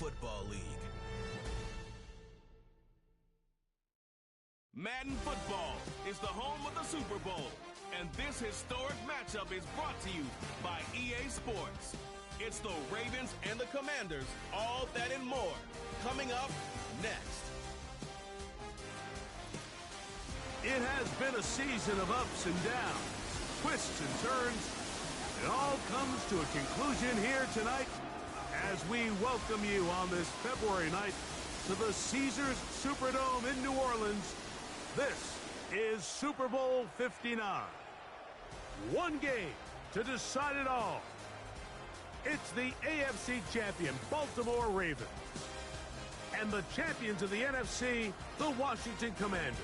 Football League. Madden Football is the home of the Super Bowl, and this historic matchup is brought to you by EA Sports. It's the Ravens and the Commanders, all that and more, coming up next. It has been a season of ups and downs, twists and turns. It all comes to a conclusion here tonight as we welcome you on this February night to the Caesars Superdome in New Orleans. This is Super Bowl 59. One game to decide it all. It's the AFC champion Baltimore Ravens and the champions of the NFC, the Washington Commanders.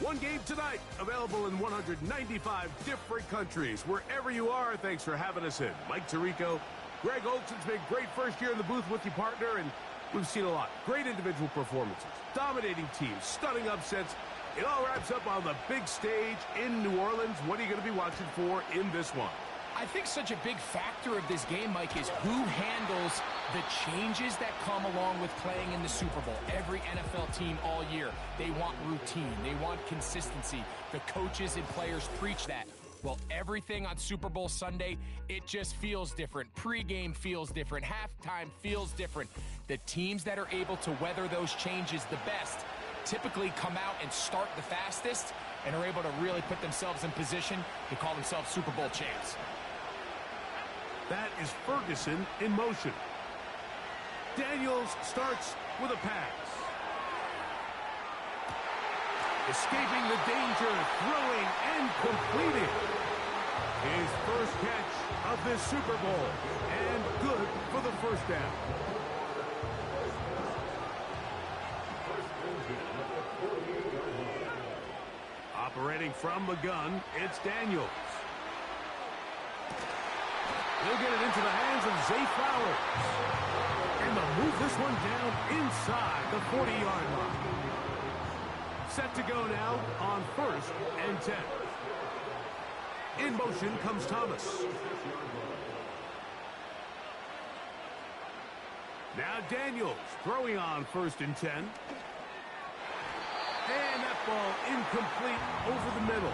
One game tonight, available in 195 different countries. Wherever you are, thanks for having us in. Mike Tirico, Greg Olsen's been great first year in the booth with you, partner, and we've seen a lot. Great individual performances, dominating teams, stunning upsets. It all wraps up on the big stage in New Orleans. What are you going to be watching for in this one? I think such a big factor of this game, Mike, is who handles the changes that come along with playing in the Super Bowl. Every NFL team all year, they want routine. They want consistency. The coaches and players preach that. Well, everything on Super Bowl Sunday, it just feels different. Pre-game feels different. Halftime feels different. The teams that are able to weather those changes the best typically come out and start the fastest and are able to really put themselves in position to call themselves Super Bowl champs. That is Ferguson in motion. Daniels starts with a pass. Escaping the danger, throwing and completing. His first catch of this Super Bowl, and good for the first down. Operating from the gun, it's Daniels. He'll get it into the hands of Zay Flowers. And they'll move this one down inside the 40-yard line. Set to go now on 1st and 10. In motion comes Thomas. Now Daniels throwing on 1st and 10. And that ball incomplete over the middle.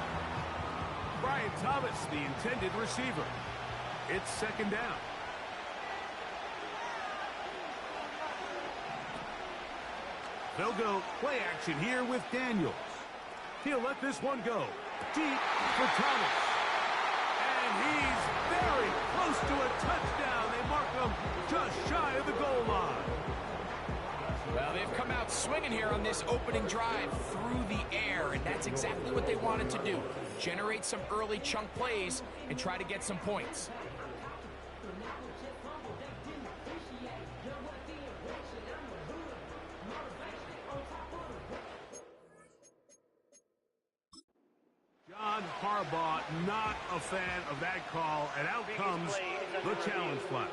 Brian Thomas, the intended receiver. It's 2nd down. They'll go play action here with Daniels. He'll let this one go deep for Thomas. And he's very close to a touchdown. They mark him just shy of the goal line. Well, they've come out swinging here on this opening drive through the air, and that's exactly what they wanted to do. Generate some early chunk plays and try to get some points. John Harbaugh, not a fan of that call, and out comes the challenge flag.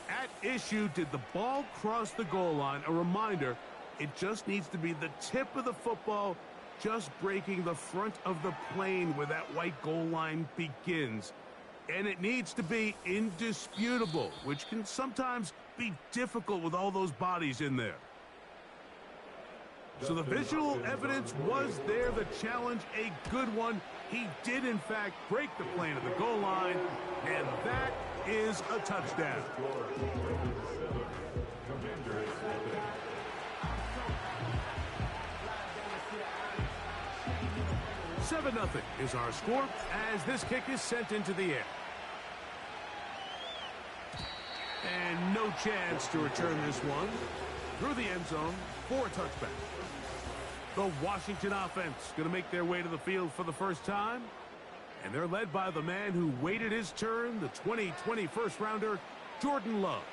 At issue, did the ball cross the goal line? A reminder, it just needs to be the tip of the football just breaking the front of the plane where that white goal line begins. And it needs to be indisputable, which can sometimes be difficult with all those bodies in there. So the visual evidence was there. The challenge, a good one. He did, in fact, break the plane of the goal line, and that is a touchdown. 7-0 is our score as this kick is sent into the air. And no chance to return this one through the end zone for a touchback. The Washington offense going to make their way to the field for the first time. And they're led by the man who waited his turn, the 2020 first-rounder, Jordan Love.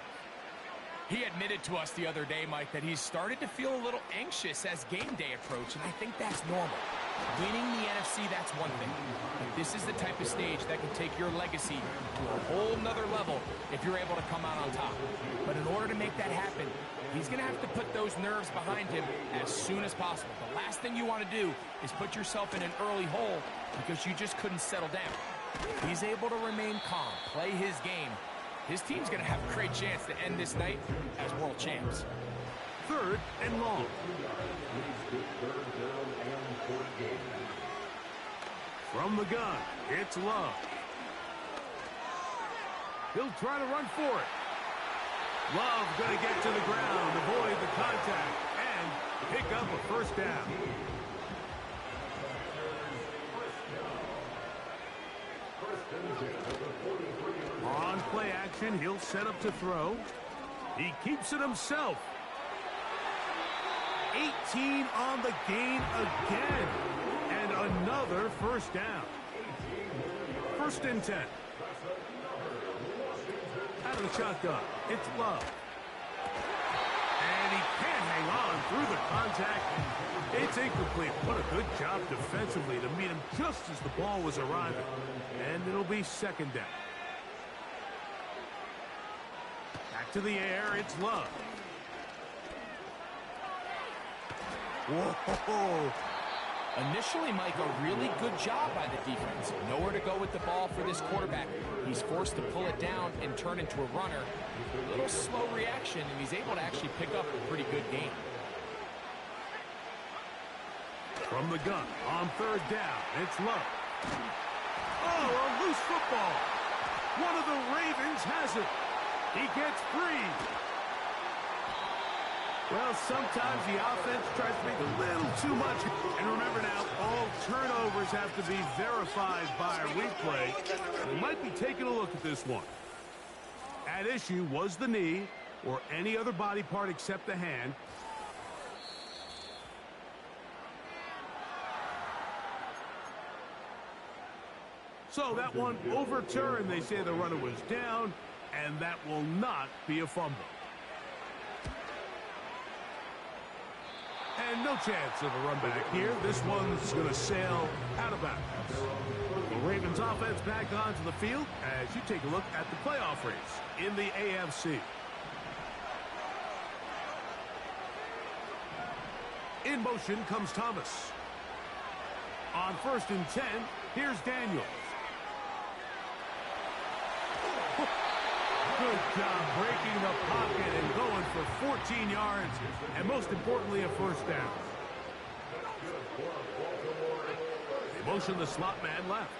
He admitted to us the other day, Mike, that he's started to feel a little anxious as game day approached, and I think that's normal. Winning the NFC, that's one thing. But this is the type of stage that can take your legacy to a whole nother level if you're able to come out on top. But in order to make that happen, he's going to have to put those nerves behind him as soon as possible. The last thing you want to do is put yourself in an early hole because you just couldn't settle down. He's able to remain calm, play his game, His team's going to have a great chance to end this night as world champs. 3rd and long. From the gun, it's Love. He'll try to run for it. Love going to get to the ground, avoid the contact, and pick up a first down. On play action, he'll set up to throw. He keeps it himself. 18 on the game again. And another first down. 1st and 10. Out of the shotgun, it's Love. And he can't hang on through the contact. It's incomplete. What a good job defensively to meet him just as the ball was arriving. And it'll be 2nd down. Back to the air, it's Love. Whoa! Initially, Mike, a really good job by the defense. Nowhere to go with the ball for this quarterback. He's forced to pull it down and turn into a runner. A little slow reaction, and he's able to actually pick up a pretty good game. From the gun, on 3rd down, it's Love. Oh, a loose football. One of the Ravens has it. He gets free. Well, sometimes the offense tries to make a little too much. And remember now, all turnovers have to be verified by a replay. We might be taking a look at this one. At issue was the knee or any other body part except the hand. So that one overturned. They say the runner was down, and that will not be a fumble. And no chance of a run back here. This one's going to sail out of bounds. The Ravens offense back onto the field as you take a look at the playoff race in the AFC. In motion comes Thomas. On 1st and 10, here's Daniels. Good job breaking the pocket and going for 14 yards, and most importantly, a first down. They motion the slot man left.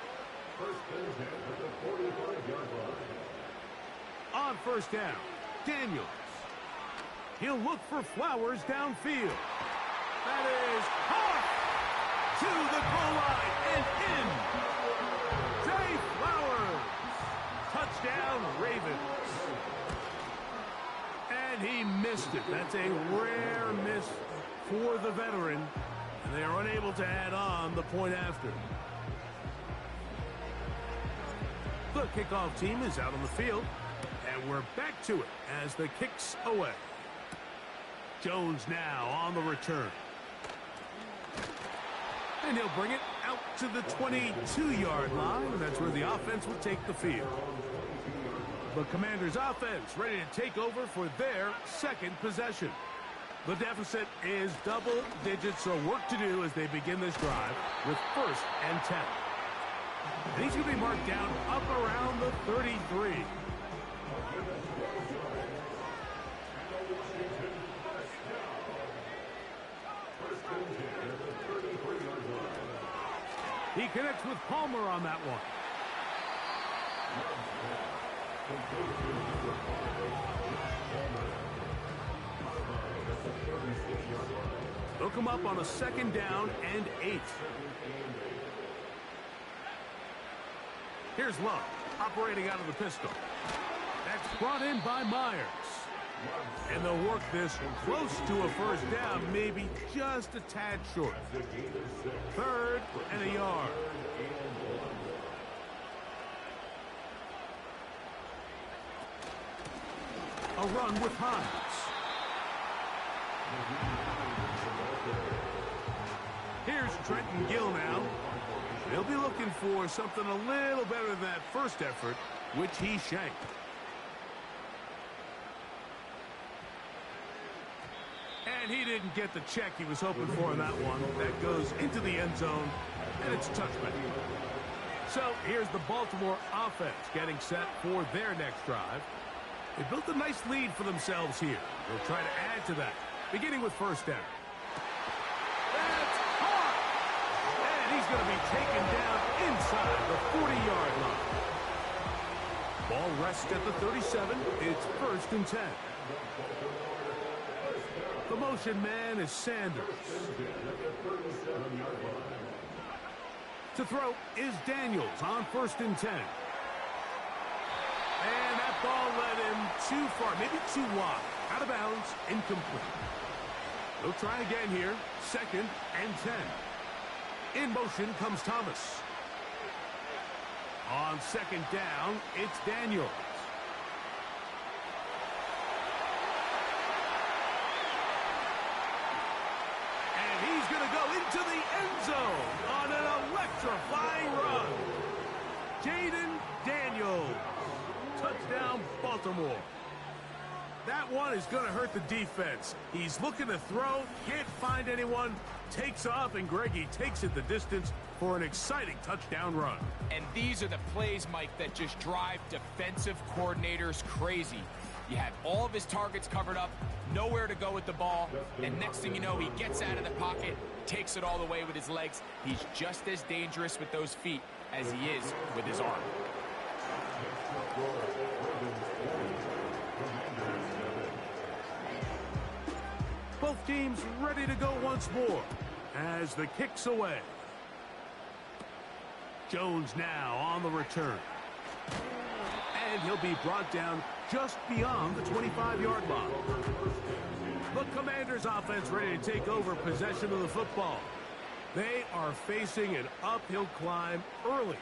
On 1st down, Daniels. He'll look for Flowers downfield. That is caught to the goal line and in. Zay Flowers. Touchdown, Ravens. And he missed it. That's a rare miss for the veteran. And they are unable to add on the point after. The kickoff team is out on the field. And we're back to it as the kick's away. Jones now on the return. And he'll bring it out to the 22-yard line. That's where the offense will take the field. The Commanders' offense ready to take over for their 2nd possession. The deficit is double digits, so work to do as they begin this drive with 1st and 10. And he's going to be marked down up around the 33. He connects with Palmer on that one. Hook him up on a 2nd down and 8. Here's Love, operating out of the pistol. That's brought in by Myers. And they'll work this close to a first down, maybe just a tad short. 3rd and a yard. A run with Hines. Here's Trenton Gill now. They'll be looking for something a little better than that first effort, which he shanked. And he didn't get the check he was hoping for in that one. That goes into the end zone, and it's a touchback. So here's the Baltimore offense getting set for their next drive. They built a nice lead for themselves here. They'll try to add to that, beginning with first down. That's hard! And he's going to be taken down inside the 40-yard line. Ball rests at the 37. It's 1st and 10. The motion man is Sanders. To throw is Daniels on 1st and 10. And that ball led him too far, maybe too wide. Out of bounds, incomplete. They'll try again here. 2nd and 10. In motion comes Thomas. On 2nd down, it's Daniels. And he's going to go into the end zone on an electrifying run. Jayden Daniels. Touchdown, Baltimore. That one is going to hurt the defense. He's looking to throw, can't find anyone, takes off, and Greggy takes it the distance for an exciting touchdown run. And these are the plays, Mike, that just drive defensive coordinators crazy. You had all of his targets covered up, nowhere to go with the ball, and next thing you know, he gets out of the pocket, takes it all the way with his legs. He's just as dangerous with those feet as he is with his arm. Both teams ready to go once more as the kick's away. Jones now on the return. And he'll be brought down just beyond the 25-yard line. The Commanders' offense ready to take over possession of the football. They are facing an uphill climb early.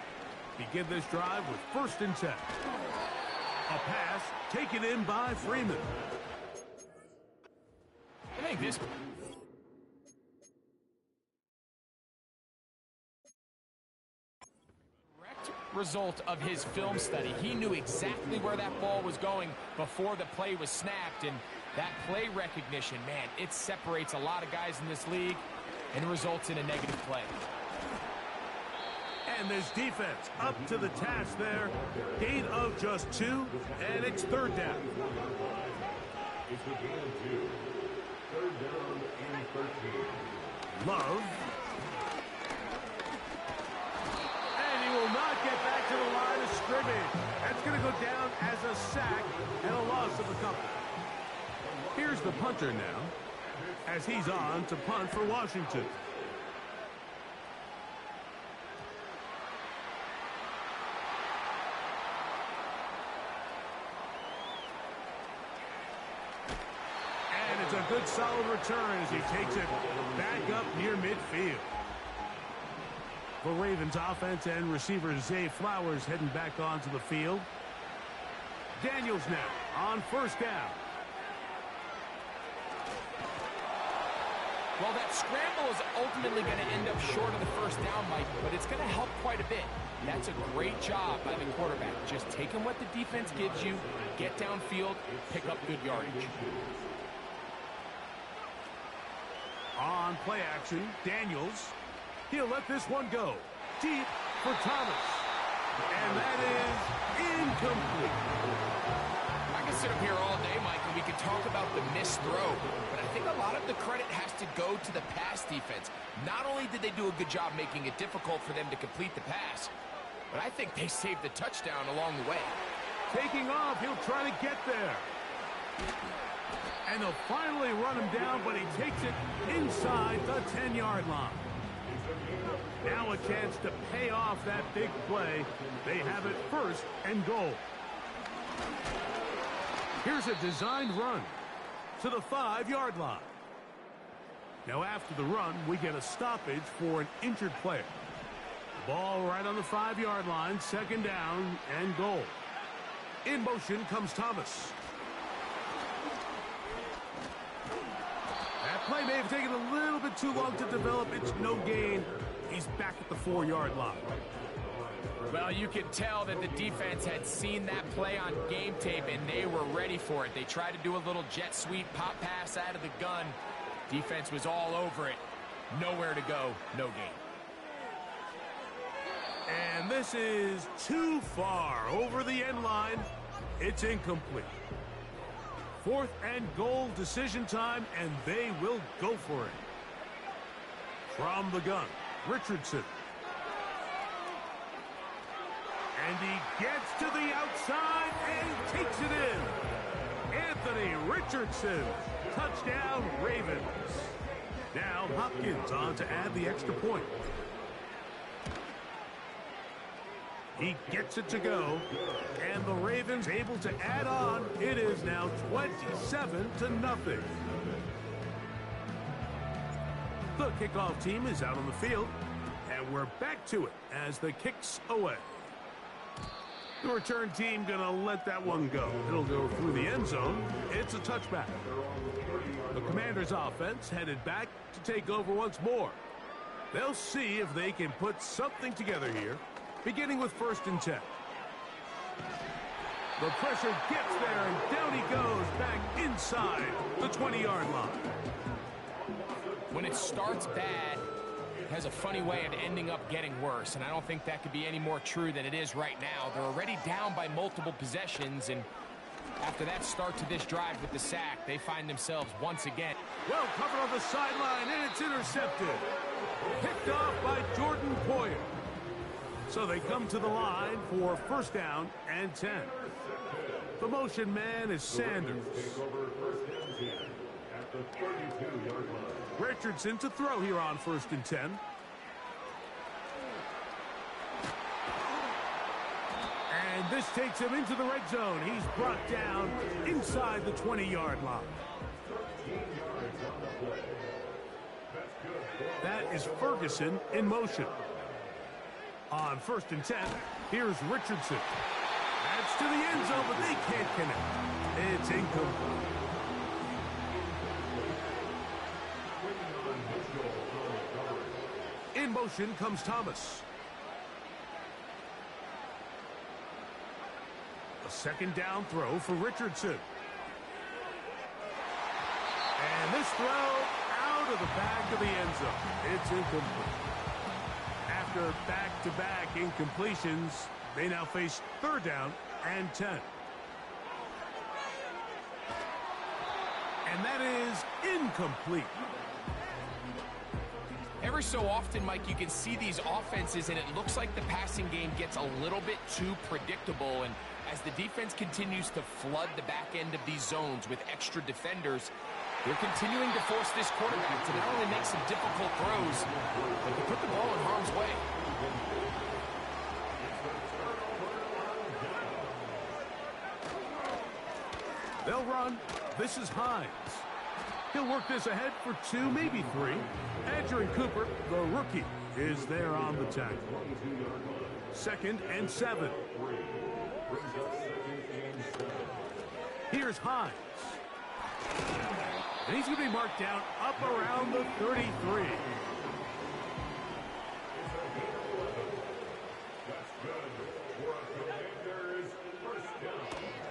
Begin this drive with 1st and 10. A pass taken in by Freeman. I think this direct result of his film study. He knew exactly where that ball was going before the play was snapped, and that play recognition, man, it separates a lot of guys in this league and results in a negative play. And this defense up to the task there. Gain of just 2, and it's 3rd down. It's the gain of 2. 3rd down and 13. Love. And he will not get back to the line of scrimmage. That's going to go down as a sack and a loss of a couple. Here's the punter now as he's on to punt for Washington. It's a good solid return as he takes it back up near midfield. For Ravens offense and receiver Zay Flowers heading back onto the field. Daniels now on 1st down. Well, that scramble is ultimately going to end up short of the 1st down, Mike, but it's going to help quite a bit. That's a great job by the quarterback. Just taking what the defense gives you, get downfield, pick up good yardage. On play action, Daniels. He'll let this one go. Deep for Thomas. And that is incomplete. I can sit up here all day, Mike, and we can talk about the missed throw, but I think a lot of the credit has to go to the pass defense. Not only did they do a good job making it difficult for them to complete the pass, but I think they saved the touchdown along the way. Taking off, he'll try to get there. And they'll finally run him down, but he takes it inside the 10-yard line. Now a chance to pay off that big play. They have it 1st and goal. Here's a designed run to the 5-yard line. Now after the run, we get a stoppage for an injured player. Ball right on the 5-yard line, 2nd down and goal. In motion comes Thomas. That play may have taken a little bit too long to develop. It's no gain. He's back at the 4-yard line. Well, you can tell that the defense had seen that play on game tape, and they were ready for it. They tried to do a little jet sweep pop pass out of the gun. Defense was all over it. Nowhere to go, no gain. And this is too far over the end line. It's incomplete. 4th and goal, decision time, and they will go for it. From the gun, Richardson. And he gets to the outside and takes it in. Anthony Richardson. Touchdown, Ravens. Now Hopkins on to add the extra point. He gets it to go, and the Ravens able to add on. It is now 27-0. The kickoff team is out on the field, and we're back to it as the kick's away. The return team gonna let that one go. It'll go through the end zone. It's a touchback. The Commanders' offense headed back to take over once more. They'll see if they can put something together here, beginning with 1st and 10. The pressure gets there, and down he goes back inside the 20-yard line. When it starts bad, it has a funny way of ending up getting worse, and I don't think that could be any more true than it is right now. They're already down by multiple possessions, and after that start to this drive with the sack, they find themselves once again. Well covered on the sideline, and it's intercepted. Picked off by Jordan Poyer. So they come to the line for 1st down and 10. The motion man is Sanders. Richardson to throw here on 1st and 10. And this takes him into the red zone. He's brought down inside the 20-yard line. That is Ferguson in motion. On 1st and 10, here's Richardson. That's to the end zone, but they can't connect. It's incomplete. In motion comes Thomas. A 2nd down throw for Richardson. And this throw out of the back of the end zone. It's incomplete. After back-to-back incompletions, they now face 3rd down and 10. And that is incomplete. Every so often, Mike, you can see these offenses, and it looks like the passing game gets a little bit too predictable. And as the defense continues to flood the back end of these zones with extra defenders, they're continuing to force this quarterback to not only make some difficult throws, but to put the ball in harm's way. They'll run. This is Hines. He'll work this ahead for 2, maybe 3. Adrian Cooper, the rookie, is there on the tackle. 2nd and 7. Here's Hines. And he's going to be marked down up around the 33.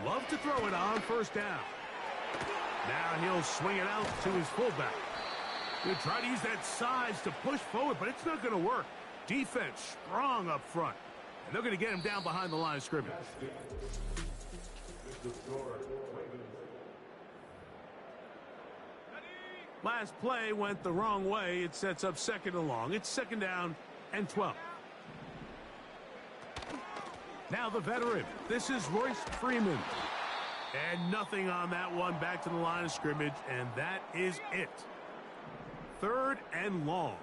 Love to throw it on 1st down. Now he'll swing it out to his fullback. He'll try to use that size to push forward, but it's not going to work. Defense strong up front. And they're going to get him down behind the line of scrimmage. Last play went the wrong way. It sets up 2nd and long. It's 2nd down and 12. Now the veteran. This is Royce Freeman. And nothing on that one. Back to the line of scrimmage, and that is it. 3rd and long.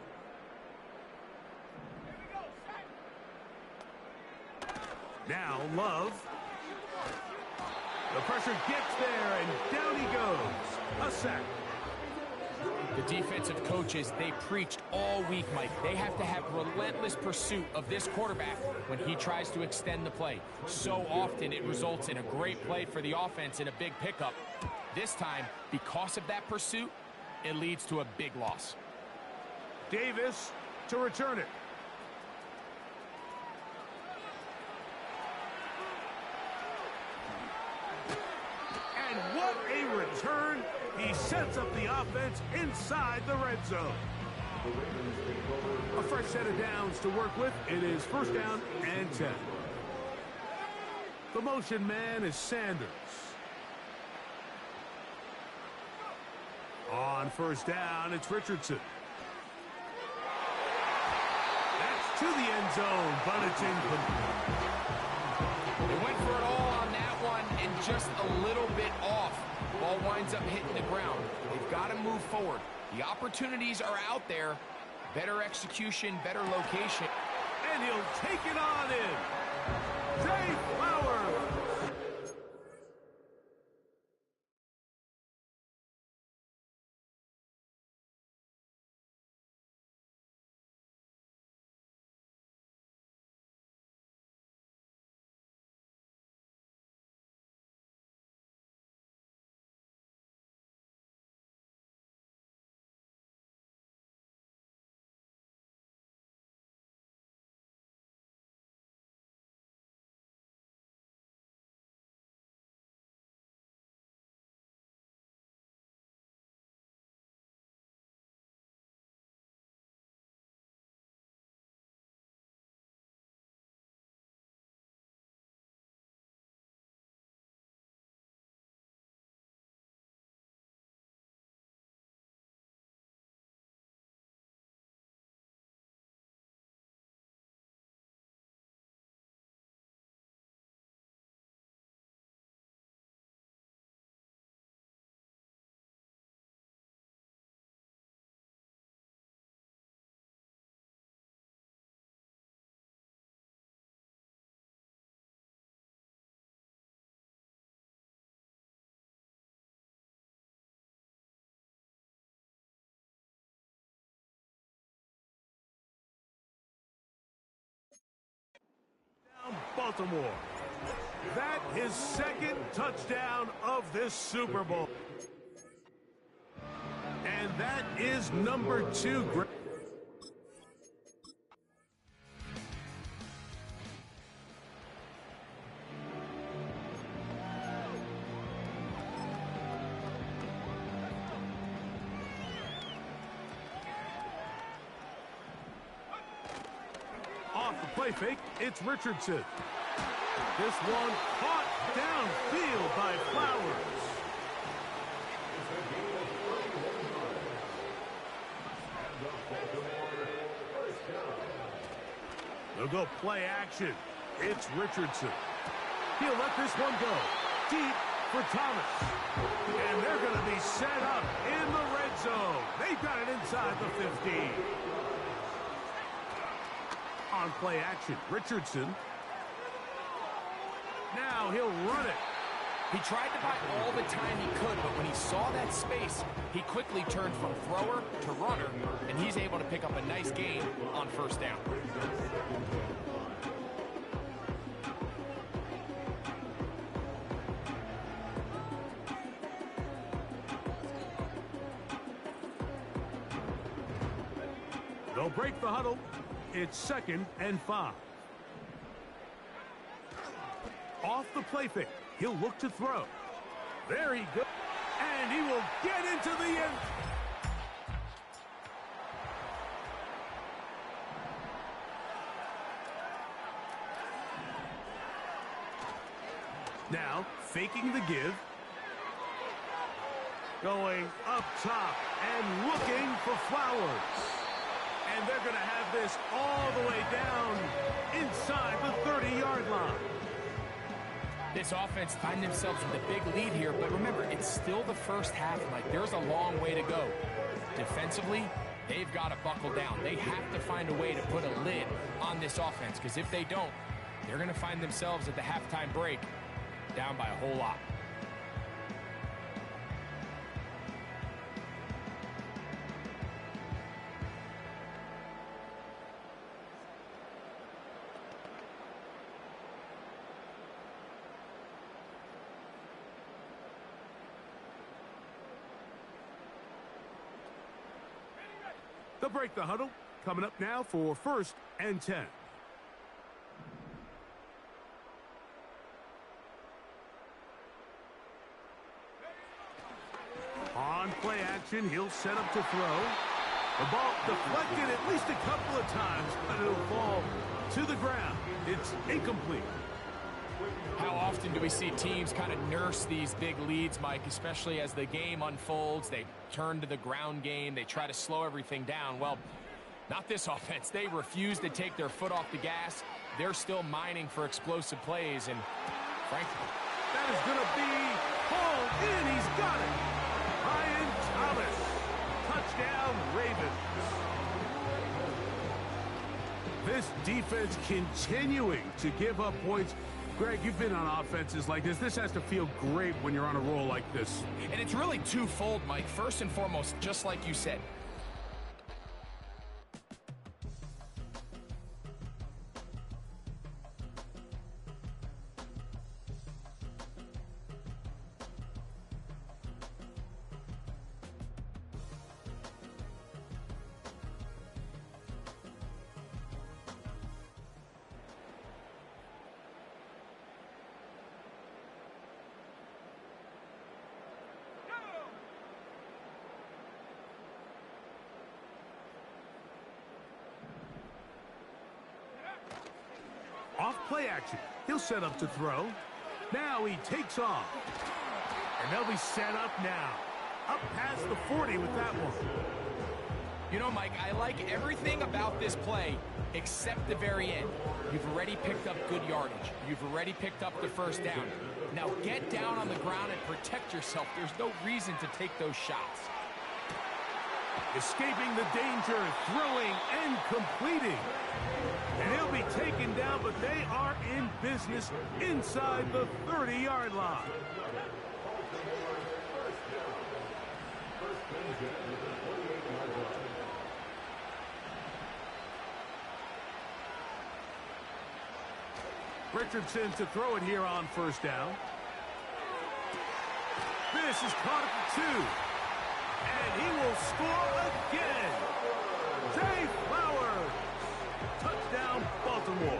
Now Love. The pressure gets there, and down he goes. A sack. The defensive coaches, they preached all week, Mike. They have to have relentless pursuit of this quarterback when he tries to extend the play. So often it results in a great play for the offense and a big pickup. This time, because of that pursuit, it leads to a big loss. Davis to return it. And what a return. He sets up the offense inside the red zone. The Ravens take over. A fresh set of downs to work with. It is first down and 10. The motion man is Sanders. On first down, it's Richardson. That's to the end zone, but it's incomplete. They went for it all on that one and just a little bit off. Ball winds up hitting the ground. They've got to move forward. The opportunities are out there. Better execution, better location. And he'll take it on in. Zay Flowers. Baltimore. That is second touchdown of this Super Bowl. And that is number 2. Off the play fake, it's Richardson. This one caught downfield by Flowers. They'll go play action. It's Richardson. He'll let this one go deep for Thomas. And they're going to be set up in the red zone. They've got it inside the 15. On play action, Richardson. Now he'll run it. He tried to buy all the time he could, but when he saw that space, he quickly turned from thrower to runner, and he's able to pick up a nice gain on first down. They'll break the huddle. It's 2nd and 5. Off the play fake. He'll look to throw. There he goes. And he will get into the end. Now, faking the give. Going up top and looking for Flowers. And they're going to have this all the way down inside the 30-yard line. This offense find themselves with a big lead here, but remember, it's still the first half. Like, there's a long way to go. Defensively, they've got to buckle down. They have to find a way to put a lid on this offense, because if they don't, they're going to find themselves at the halftime break down by a whole lot. They'll break the huddle. Coming up now for 1st and 10. On play action, he'll set up to throw. The ball deflected at least a couple of times, but it'll fall to the ground. It's incomplete. How often do we see teams kind of nurse these big leads, Mike, especially as the game unfolds? They turn to the ground game. They try to slow everything down. Well, not this offense. They refuse to take their foot off the gas. They're still mining for explosive plays, and frankly, that is going to be pulled in. He's got it. Ryan Thomas. Touchdown, Ravens. This defense continuing to give up points. Greg, you've been on offenses like this. This has to feel great when you're on a roll like this. And it's really twofold, Mike. First and foremost, just like you said, off play action. He'll set up to throw. Now he takes off. And they'll be set up now. Up past the 40 with that one. you know, Mike, I like everything about this play except the very end. You've already picked up good yardage. You've already picked up the first down. Now get down on the ground and protect yourself. There's no reason to take those shots. Escaping the danger, throwing and completing. And he'll be taken down, but they are in business inside the 30-yard line. Richardson to throw it here on first down. This is caught at the 2. And he will score again. Zay Flowers. Touchdown, Baltimore.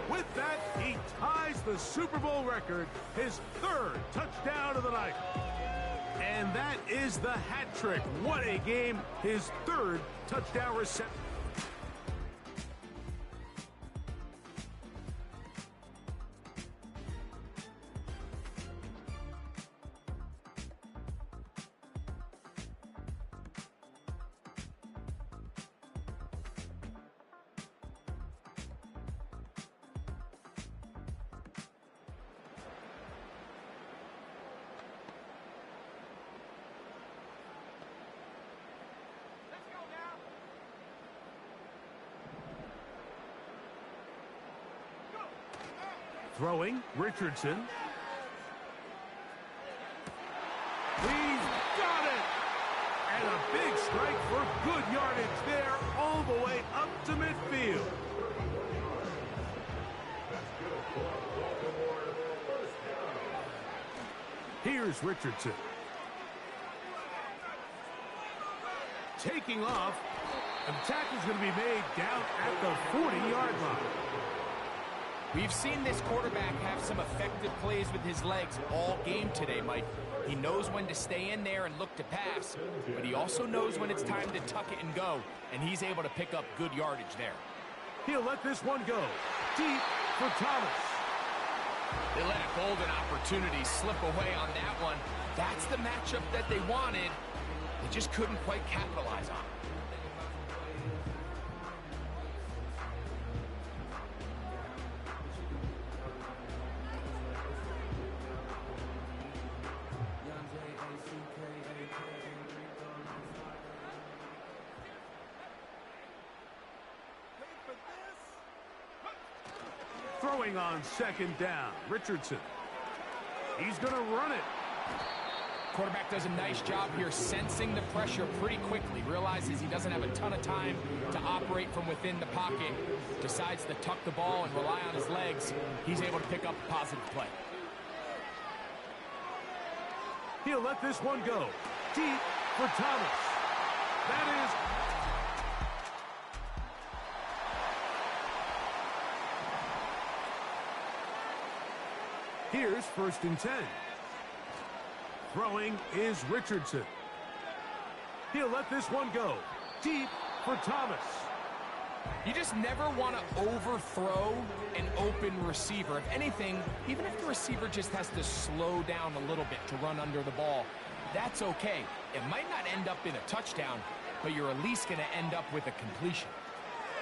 With that, he ties the Super Bowl record, his 3rd touchdown of the night. And that is the hat trick. What a game. His 3rd touchdown reception. Throwing, Richardson. He's got it! And a big strike for good yardage there all the way up to midfield. Here's Richardson. Taking off. And the tackle's going to be made down at the 40-yard line. We've seen this quarterback have some effective plays with his legs all game today, Mike. He knows when to stay in there and look to pass, but he also knows when it's time to tuck it and go, and he's able to pick up good yardage there. He'll let this one go. Deep for Thomas. They let a golden opportunity slip away on that one. That's the matchup that they wanted. They just couldn't quite capitalize on it. Throwing on second down, Richardson. He's going to run it. Quarterback does a nice job here sensing the pressure pretty quickly. Realizes he doesn't have a ton of time to operate from within the pocket. Decides to tuck the ball and rely on his legs. He's able to pick up a positive play. He'll let this one go. Deep for Thomas. That is... Here's 1st and 10. Throwing is Richardson. He'll let this one go. deep for Thomas. You just never want to overthrow an open receiver. If anything, even if the receiver just has to slow down a little bit to run under the ball, that's okay. It might not end up in a touchdown, but you're at least going to end up with a completion.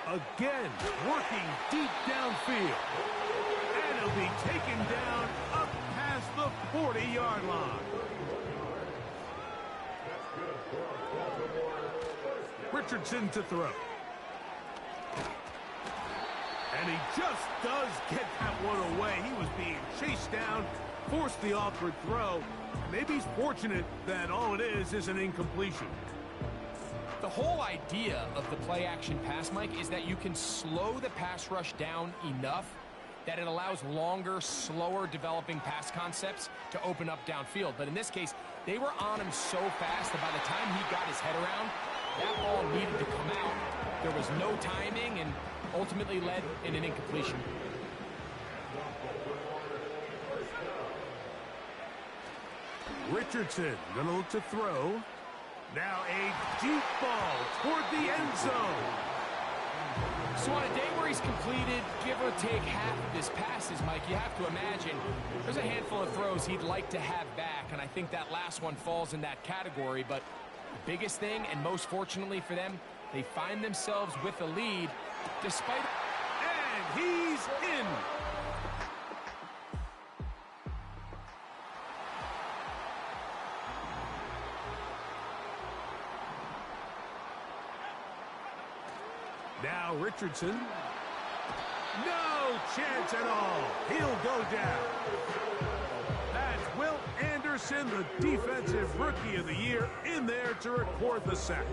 Again, working deep downfield. And he'll be taken down up past the 40-yard line. Richardson to throw. And he just does get that one away. He was being chased down, forced the awkward throw. Maybe he's fortunate that all it is an incompletion. The whole idea of the play-action pass, Mike, is that you can slow the pass rush down enough that it allows longer, slower developing pass concepts to open up downfield. But in this case, they were on him so fast that by the time he got his head around, that ball needed to come out. There was no timing and ultimately led in an incompletion. Richardson gonna look to throw. Now a deep ball toward the end zone. So on a day where he's completed, give or take half of his passes, Mike, you have to imagine there's a handful of throws he'd like to have back, and I think that last one falls in that category. But the biggest thing, and most fortunately for them, they find themselves with a lead despite... And he's in. Now Richardson. No chance at all. He'll go down. That's Will Anderson, the Defensive Rookie of the Year, in there to record the sack.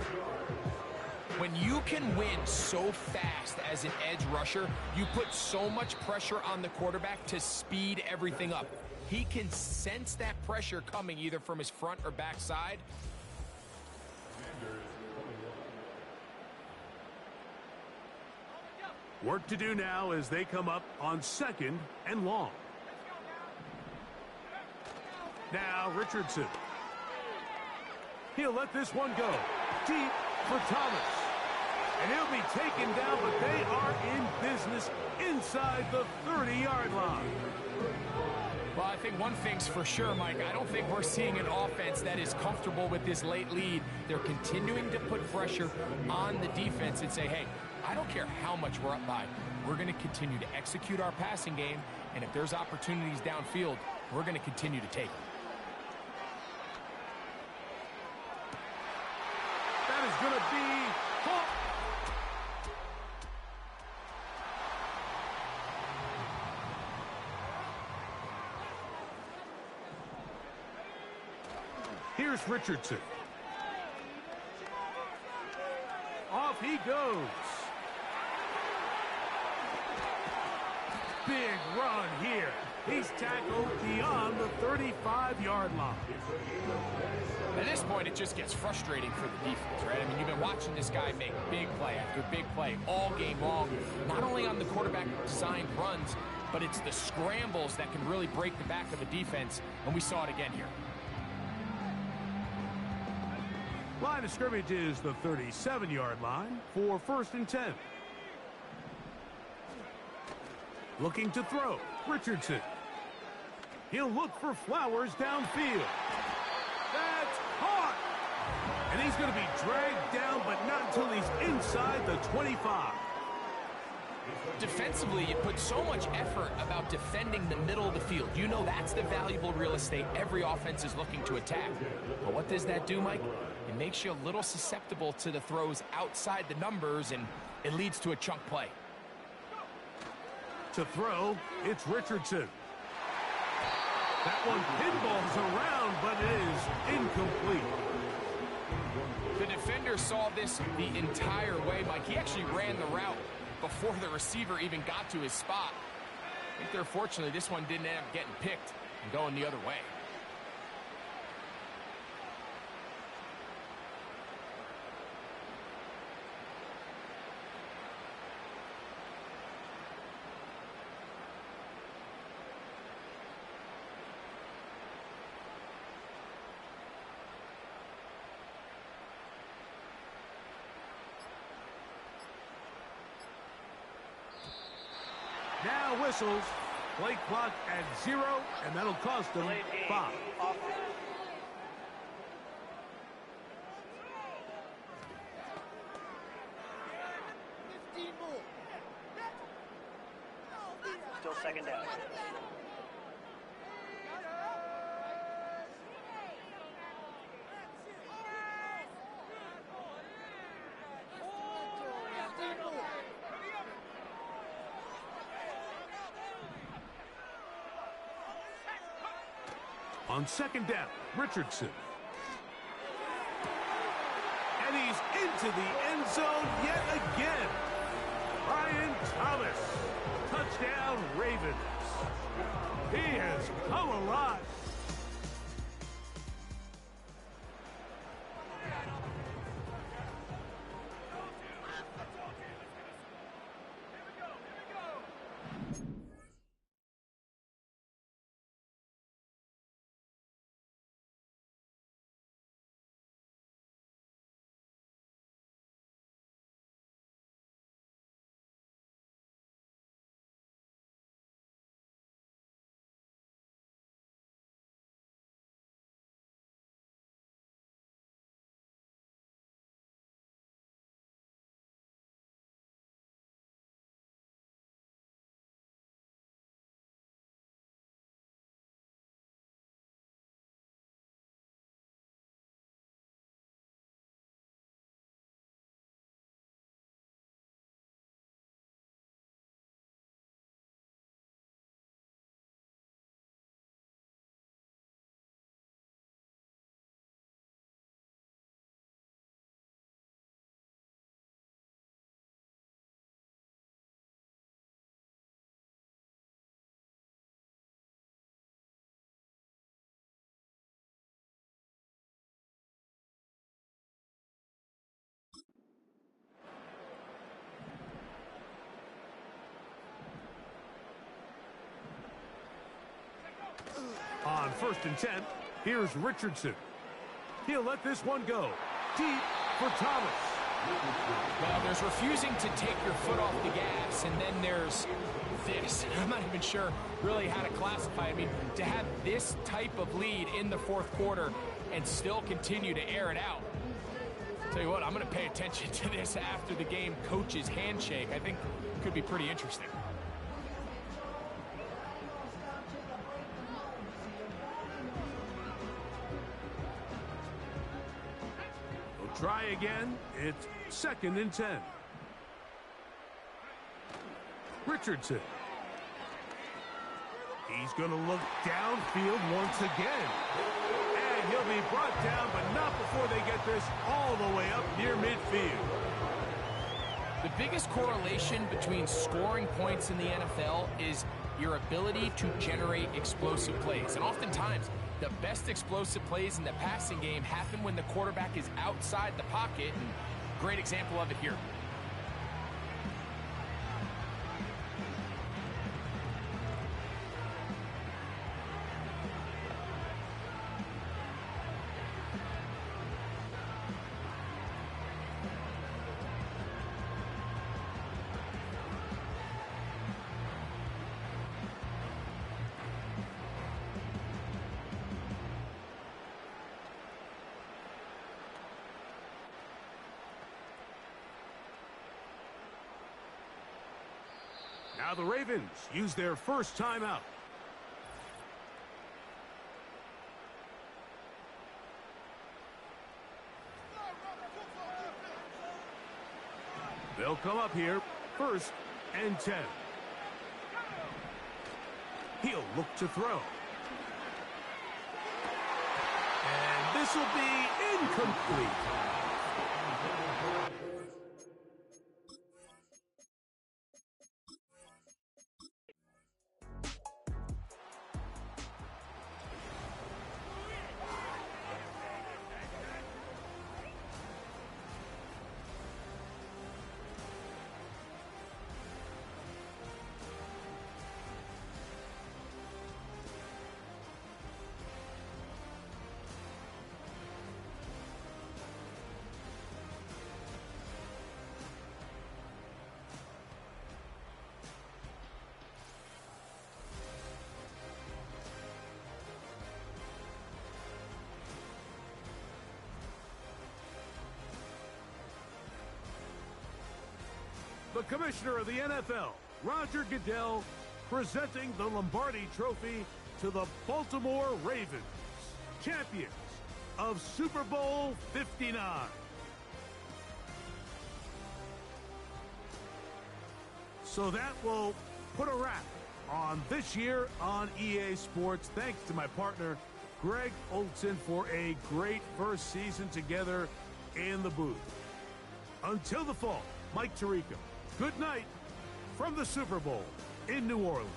When you can win so fast as an edge rusher, you put so much pressure on the quarterback to speed everything up. He can sense that pressure coming either from his front or back side. Work to do now as they come up on 2nd and long. Now Richardson. He'll let this one go. Deep for Thomas. And he'll be taken down, but they are in business inside the 30-yard line. Well, I think one thing's for sure, Mike. I don't think we're seeing an offense that is comfortable with this late lead. They're continuing to put pressure on the defense and say, hey, I don't care how much we're up by. We're going to continue to execute our passing game, and if there's opportunities downfield, we're going to continue to take them. That is going to be caught. Here's Richardson. Off he goes. Big run here. He's tackled beyond the 35-yard line. At this point, it just gets frustrating for the defense, right? I mean, you've been watching this guy make big play after big play all game long, not only on the quarterback-designed runs, but it's the scrambles that can really break the back of the defense, and we saw it again here. Line of scrimmage is the 37-yard line for 1st and 10. Looking to throw, Richardson. He'll look for Flowers downfield. That's caught! And he's going to be dragged down, but not until he's inside the 25. Defensively, you put so much effort about defending the middle of the field. You know that's the valuable real estate every offense is looking to attack. But what does that do, Mike? It makes you a little susceptible to the throws outside the numbers, and it leads to a chunk play. To throw, it's Richardson. That one pinballs around, but it is incomplete. The defender saw this the entire way, Mike. He actually ran the route before the receiver even got to his spot. I think they're fortunately this one didn't end up getting picked and going the other way. Now whistles. Play clock at 0, and that'll cost them 5. Still second down. On second down, Richardson. And he's into the end zone yet again. Brian Thomas. Touchdown, Ravens. He has come alive. On 1st and 10, here's Richardson. He'll let this one go. Deep for Thomas. Well, there's refusing to take your foot off the gas, and then there's this. I'm not even sure really how to classify it. I mean, to have this type of lead in the 4th quarter and still continue to air it out. Tell you what, I'm going to pay attention to this after the game coach's handshake. I think it could be pretty interesting. Try again. It's 2nd and 10. Richardson. He's going to look downfield once again. And he'll be brought down, but not before they get this all the way up near midfield. The biggest correlation between scoring points in the NFL is your ability to generate explosive plays. And oftentimes, the best explosive plays in the passing game happen when the quarterback is outside the pocket. And great example of it here. Now the Ravens use their first timeout. They'll come up here, 1st and 10. He'll look to throw. And this will be incomplete. the Commissioner of the NFL, Roger Goodell, presenting the Lombardi Trophy to the Baltimore Ravens, champions of Super Bowl 59. So that will put a wrap on this year on EA Sports. Thanks to my partner, Greg Olson, for a great first season together in the booth. Until the fall, Mike Tirico, good night from the Super Bowl in New Orleans.